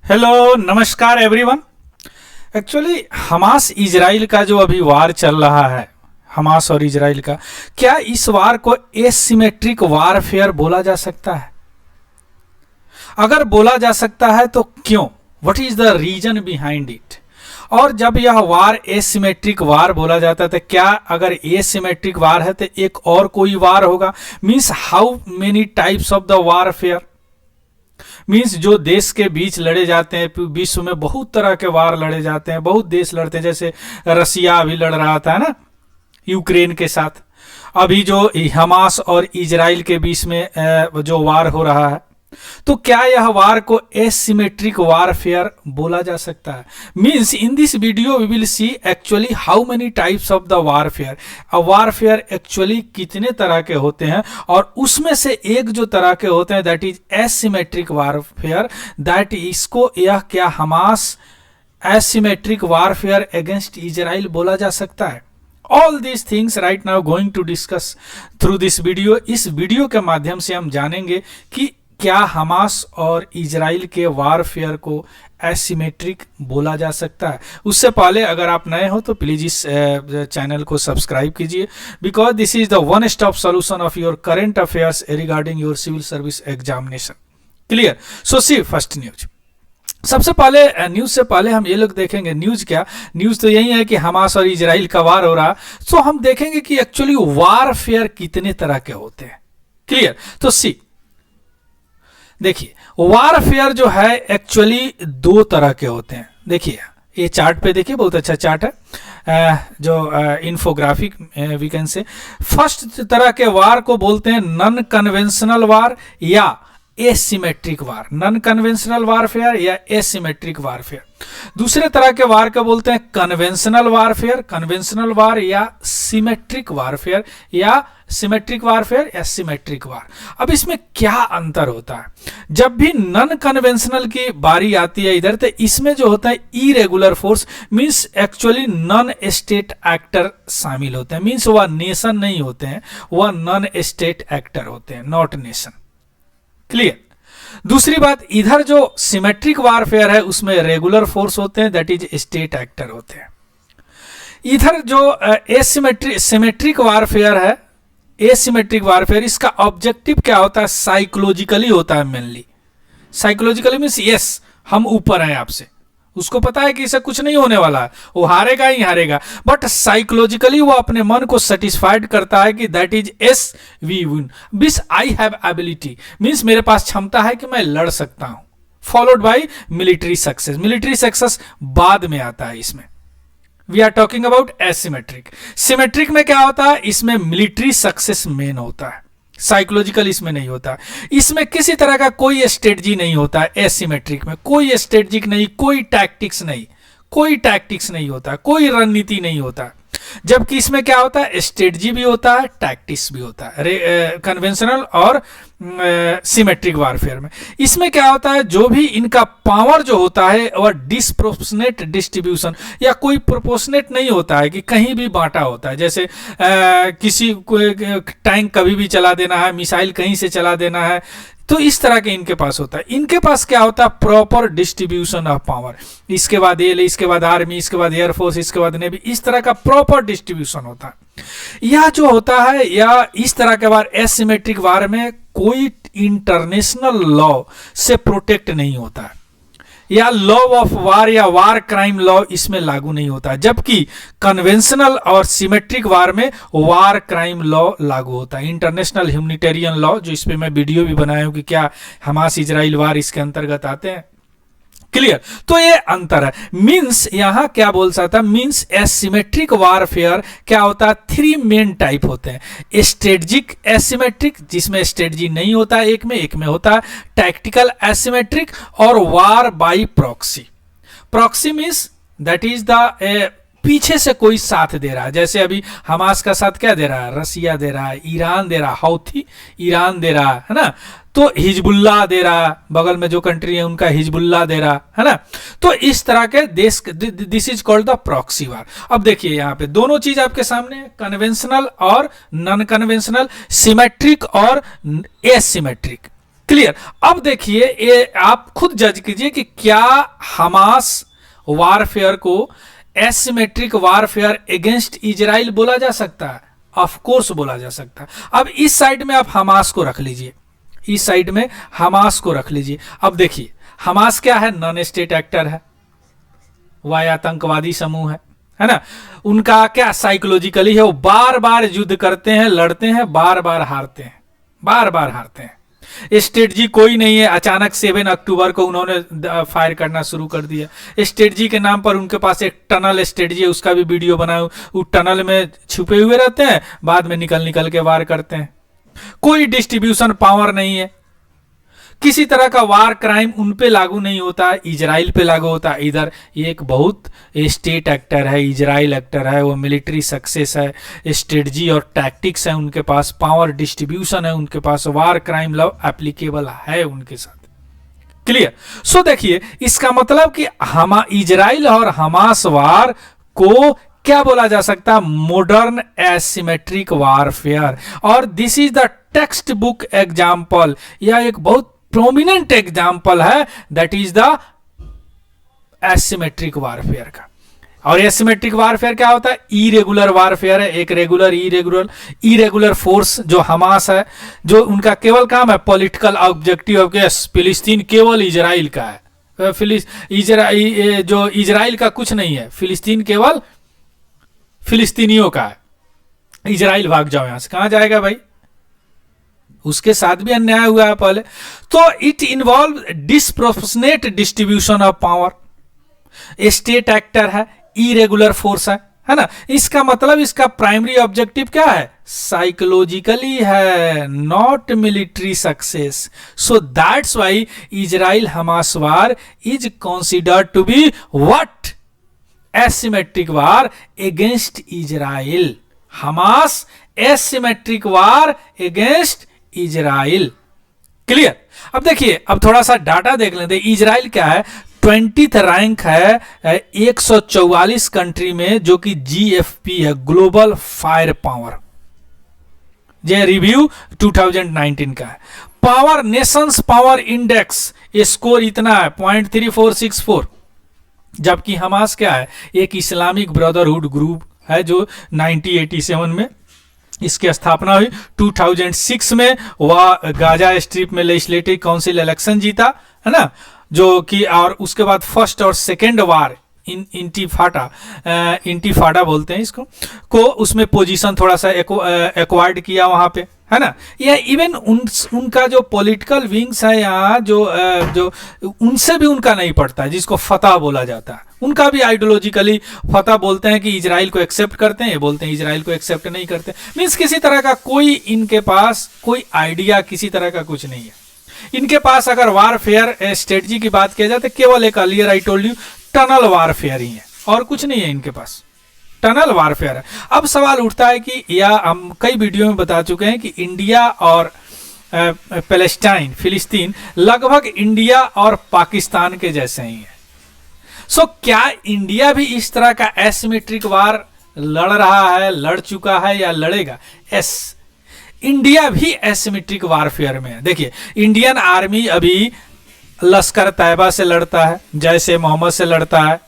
Hello नमस्कार everyone. Actually Hamas Israel का जो अभी वार चल रहा है, हमास और इजराइल का, क्या इस वार को एसिमेट्रिक वारफेयर बोला जा सकता है? अगर बोला जा सकता है तो क्यों? What is the reason behind it? और जब यह वार एसिमेट्रिक वार बोला जाता है तो क्या अगर एसिमेट्रिक वार है तो एक और कोई वार होगा? Means how many types of the warfare? Means जो देश के बीच लड़े जाते हैं, विश्व में बहुत तरह के वार लड़े जाते हैं, बहुत देश लड़ते हैं, जैसे रसिया अभी लड़ रहा था ना यूक्रेन के साथ। अभी जो हमास और इजराइल के बीच में जो वार हो रहा है, तो क्या यह वार को एसिमेट्रिक वारफेयर बोला जा सकता है? Means in this video we will see actually how many types of the warfare. Warfare actually कितने तरह के होते हैं, और उसमें से एक जो तरह के होते हैं that is asymmetric warfare, that इसको यह क्या Hamas asymmetric warfare against Israel बोला जा सकता है? All these things right now going to discuss through this video. इस वीडियो के माध्यम से हम जानेंगे कि क्या हमास और इजराइल के वारफेयर को एसिमेट्रिक बोला जा सकता है। उससे पहले अगर आप नए हो तो प्लीज इस चैनल को सब्सक्राइब कीजिए, because this is the one stop solution of your current affairs regarding your civil service examination. Clear? So see first news. सबसे पहले न्यूज से पहले हम ये लोग देखेंगे न्यूज क्या। न्यूज तो यही है कि हमास और इजराइल का वार हो रहा, तो हम देखेंगे कि एक्चुअली वारफेयर कितने तरह के होते हैं। क्लियर? तो सी देखिए, वारफेयर जो है एक्चुअली दो तरह के होते हैं। देखिए ये चार्ट पे देखिए, बहुत अच्छा चार्ट है, जो infographic we can say. First तरह के वार को बोलते हैं नॉन कन्वेंशनल वार या एसिमेट्रिक वार। नॉन कन्वेंशनल वारफेयर या एसिमेट्रिक वारफेयर। दूसरे तरह के वार को बोलते हैं कन्वेंशनल वारफेयर, कन्वेंशनल वार या सिमेट्रिक वारफेयर, या सिमेट्रिक वारफेयर या सिमेट्रिक वार। अब इसमें क्या अंतर होता है? जब भी नॉन कन्वेंशनल की बारी आती है इधर, तो इसमें जो होता है irregular force, means actually non state actor शामिल होते हैं। मींस वह नेशन नहीं होते हैं, वह नॉन स्टेट एक्टर होते हैं, नॉट नेशन। क्लियर? दूसरी बात, इधर जो सिमेट्रिक वारफेयर है उसमें रेगुलर फोर्स होते हैं, दैट इज स्टेट एक्टर होते हैं। इधर जो सिमेट्रिक वारफेयर है, एसिमेट्रिक वारफेयर, इसका ऑब्जेक्टिव क्या होता है? साइकोलॉजिकली होता है मेनली। साइकोलॉजिकली मीन्स यस हम ऊपर हैं आपसे, उसको पता है कि इसे कुछ नहीं होने वाला है, वो हारेगा ही हारेगा, बट साइकोलॉजिकली वो अपने मन को सेटिस्फाइड करता है कि that is as we win, means I have ability, means मेरे पास क्षमता है कि मैं लड़ सकता हूं, followed by military success. Military success बाद में आता है इसमें। We are talking about asymmetric. Symmetric में क्या होता है? इसमें मिलिट्री सक्सेस मेन होता है, साइकोलॉजिकल इसमें नहीं होता। इसमें किसी तरह का कोई स्ट्रेटजी नहीं होता है। एसिमेट्रिक में कोई स्ट्रेटजी नहीं, कोई टैक्टिक्स नहीं, कोई टैक्टिक्स नहीं होता, कोई रणनीति नहीं होता। जबकि इसमें क्या होता है? स्ट्रेटजी भी होता है, टैक्टिक्स भी होता है, कन्वेंशनल और सिमेट्रिक वारफेयर में। इसमें क्या होता है? जो भी इनका पावर जो होता है वह डिस्प्रोपोर्शनेट डिस्ट्रीब्यूशन, या कोई प्रोपोर्शनेट नहीं होता है कि कहीं भी बांटा होता है। जैसे किसी को टैंक कभी भी चला देना है, मिसाइल कहीं से चला देना है, तो इस तरह के इनके पास होता है। इनके पास क्या होता है? Proper distribution of power. इसके बाद एयर, इसके बाद आर्मी, इसके बाद एयरफोर्स, इसके बाद नेवी, इस तरह का प्रॉपर डिस्ट्रीब्यूशन होता है। यह जो होता है, या इस तरह के वार, एसिमेट्रिक वार में कोई इंटरनेशनल लॉ से प्रोटेक्ट नहीं होता है, या लॉ ऑफ वार या वार क्राइम लॉ इसमें लागू नहीं होता है। जबकि कन्वेंशनल और सिमेट्रिक वार में वार क्राइम लॉ लागू होता है, इंटरनेशनल ह्यूमैनिटेरियन लॉ, जो इस पे मैं वीडियो भी बनाया हूं कि क्या हमास इजराइल वार इसके अंतर्गत आते हैं। क्लियर? तो ये अंतर है। मींस यहां क्या बोल सकता है? मींस एसिमेट्रिक वारफेयर क्या होता है? थ्री मेन टाइप होते हैं। स्ट्रेटजिक एसिमेट्रिक, जिसमें स्ट्रेटजी नहीं होता है, एक में होता है टैक्टिकल एसिमेट्रिक, और war by proxy. Proxy means that is the पीछे से कोई साथ दे रहा है। जैसे अभी हमास का साथ क्या दे रहा है? रसिया दे रहा है, ईरान दे रहा है, हौथी ईरान दे रहा है ना, तो हिजबुल्ला दे रहा, बगल में जो कंट्री है उनका हिजबुल्ला दे रहा है ना। तो इस तरह के देश, this is called the proxy वार। अब देखिए यहाँ पे दोनों चीज आपके सामने, कन्वेंशनल और नॉन कन्वेंशनल, सिमेट्रिक और एसिमेट्रिक। क्लियर। अब देखिए, ये आप खुद जज कीजिए कि क्या हमास वारफेयर को एसिमेट्रिक वारफेयर अगेंस्ट इजराइल बोला जा सकता है? ऑफ कोर्स बोला जा सकता है। अब इस साइड में आप हमास को रख लीजिए, इस साइड में हमास को रख लीजिए। अब देखिए, हमास क्या है? नॉन स्टेट एक्टर है, वह आतंकवादी समूह है ना। उनका क्या साइकोलॉजिकली है, वो बार बार युद्ध करते हैं, लड़ते हैं, बार बार हारते हैं, बार बार हारते हैं। स्ट्रेटजी कोई नहीं है, अचानक 7 अक्टूबर को उन्होंने फायर करना शुरू कर दिया। स्ट्रेटजी के नाम पर उनके पास एक टनल स्ट्रेटजी है, उसका भी वीडियो बनाया। वो टनल में छुपे हुए रहते हैं, बाद में निकल के वार करते हैं। कोई डिस्ट्रीब्यूशन पावर नहीं है, किसी तरह का वार क्राइम उन पे लागू नहीं होता है, इजराइल पे लागू होता है। इधर ये एक बहुत स्टेट एक्टर है, इजराइल एक्टर है, वो मिलिट्री सक्सेस है, स्ट्रेटजी और टैक्टिक्स है उनके पास, पावर डिस्ट्रीब्यूशन है उनके पास, वार क्राइम लव एप्लीकेबल है उनके साथ। क्लियर। सो देखिए, इसका मतलब कि हम इजराइल और हमास वार को क्या बोला जा सकता है? Modern asymmetric warfare. और this is the textbook example, यह एक बहुत प्रोमिनेंट एग्जाम्पल है, that is the asymmetric warfare का। और एसिमेट्रिक वारफेयर क्या होता है? इरेगुलर वारफेयर है, एक रेगुलर इरेगुलर फोर्स जो हमास है, जो उनका केवल काम है पॉलिटिकल ऑब्जेक्टिव ऑफ फिलिस्तीन केवल इजराइल का है। जो इजराइल का कुछ नहीं है, फिलिस्तीन केवल फिलिस्तीनियों का है। इजराइल भाग जाओ यहां से, कहां जाएगा भाई? उसके साथ भी अन्याय हुआ है पहले। तो it involve disproportionate distribution of power, state actor है, इरेगुलर फोर्स है ना। इसका मतलब इसका प्राइमरी ऑब्जेक्टिव क्या है? साइकोलॉजिकली है, not military success. So that's why Israel Hamas war is considered to be what? Asymmetric war against Israel. Hamas asymmetric war against Israel. Clear. अब देखिए, अब थोड़ा सा डाटा देख लेते हैं। इजराइल क्या है? 20th रैंक है 144 कंट्री में, जो कि GFP है, ग्लोबल फायर पावर। ये रिव्यू 2019 का है। Power Nations power index score इतना है 0.3464, जबकि हमास क्या है? एक इस्लामिक ब्रदरहुड ग्रुप है जो 1987 में इसकी स्थापना हुई। 2006 में वह गाजा स्ट्रिप में लेजिस्लेटिव काउंसिल इलेक्शन जीता, है ना, जो कि और उसके बाद फर्स्ट और सेकेंड वार इंटीफाडा बोलते हैं इसको, को उसमें पोजीशन थोड़ा सा एक्वायर्ड किया वहां पे, है ना। या इवन उनका जो पॉलिटिकल विंग्स है यहाँ, जो उनसे भी उनका नहीं पड़ता है, जिसको फतह बोला जाता है। उनका भी आइडियोलॉजिकली फतह बोलते हैं कि इजराइल को एक्सेप्ट करते हैं, ये बोलते हैं इजराइल को एक्सेप्ट नहीं करते। मीन्स किसी तरह का कोई इनके पास कोई आइडिया, किसी तरह का कुछ नहीं है इनके पास। अगर वारफेयर स्ट्रेटजी की बात किया जाए तो केवल एक earlier I told you tunnel warfare ही है, और कुछ नहीं है इनके पास, टनल वारफेयर है। अब सवाल उठता है कि, या हम कई वीडियो में बता चुके हैं कि इंडिया और पैलेस्टाइन, फिलिस्तीन लगभग इंडिया और पाकिस्तान के जैसे ही है। सो क्या इंडिया भी इस तरह का एसिमेट्रिक वार लड़ रहा है, लड़ चुका है या लड़ेगा? यस, इंडिया भी एसिमेट्रिक वारफेयर में है। देखिए, इंडियन आर्मी अभी लश्कर तैयबा से लड़ता है, जैसे मोहम्मद से लड़ता है।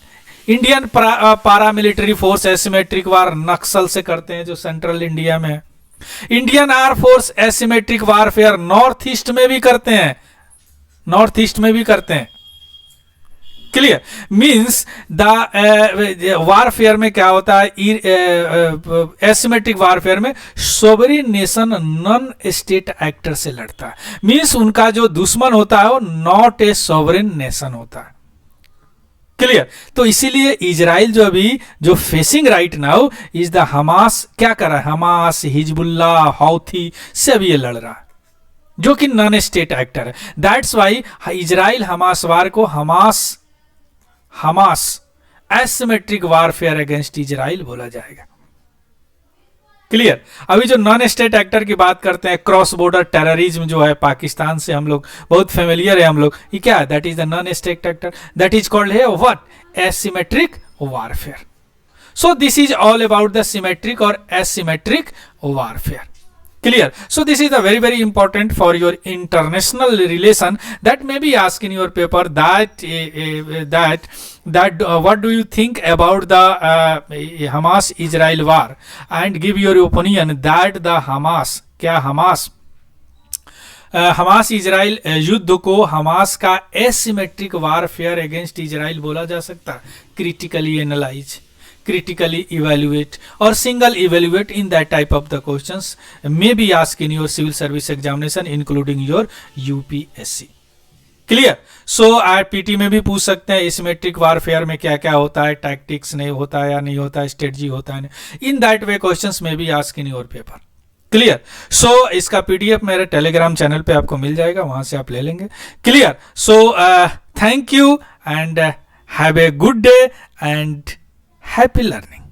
इंडियन पारामिलिट्री फोर्स एसिमेट्रिक वार नक्सल से करते हैं, जो सेंट्रल इंडिया में है। Indian arm force asymmetric warfare north east में भी करते हैं, नॉर्थ ईस्ट में भी करते हैं। क्लियर। मीन्स द वारफेयर में क्या होता है? एसिमेट्रिक वारफेयर में sovereign nation non state actor से लड़ता है। मीन्स उनका जो दुश्मन होता है वो नॉट ए सोवरेन नेशन होता है। क्लियर। तो इसीलिए इजराइल जो facing right now is the Hamas, क्या कर रहा है? हमास, हिजबुल्ला, हौथी से अभी ये लड़ रहा है, जो कि नॉन स्टेट एक्टर है। दैट्स वाई इजराइल हमास वार को Hamas asymmetric warfare against Israel बोला जाएगा। क्लियर। अभी जो नॉन स्टेट एक्टर की बात करते हैं, क्रॉस बॉर्डर टेररिज्म जो है पाकिस्तान से हम लोग बहुत फेमिलियर है, हम लोग ये क्या है? That is the non state actor, that is called है what? Asymmetric warfare. So this is all about the symmetric और asymmetric warfare. Clear. So this is a very very important for your international relation, that may be asked in your paper, that what do you think about the Hamas Israel war, and give your opinion that the Hamas, क्या Hamas Israel युद्ध को Hamas का asymmetric warfare against Israel बोला जा सकता है? Critically analyse, critically evaluate or single evaluate in that type of the questions may be asked in your civil service examination including your UPSC. Clear. So PT में भी पूछ सकते हैं asymmetric warfare में क्या क्या होता है, टैक्टिक्स नहीं होता है या नहीं होता है, स्ट्रेटजी होता है, इन दैट वे क्वेश्चंस में भी ask in your paper. Clear. So इसका PDF मेरे टेलीग्राम चैनल पे आपको मिल जाएगा, वहां से आप ले लेंगे. Clear. So thank you and have a good day and happy learning.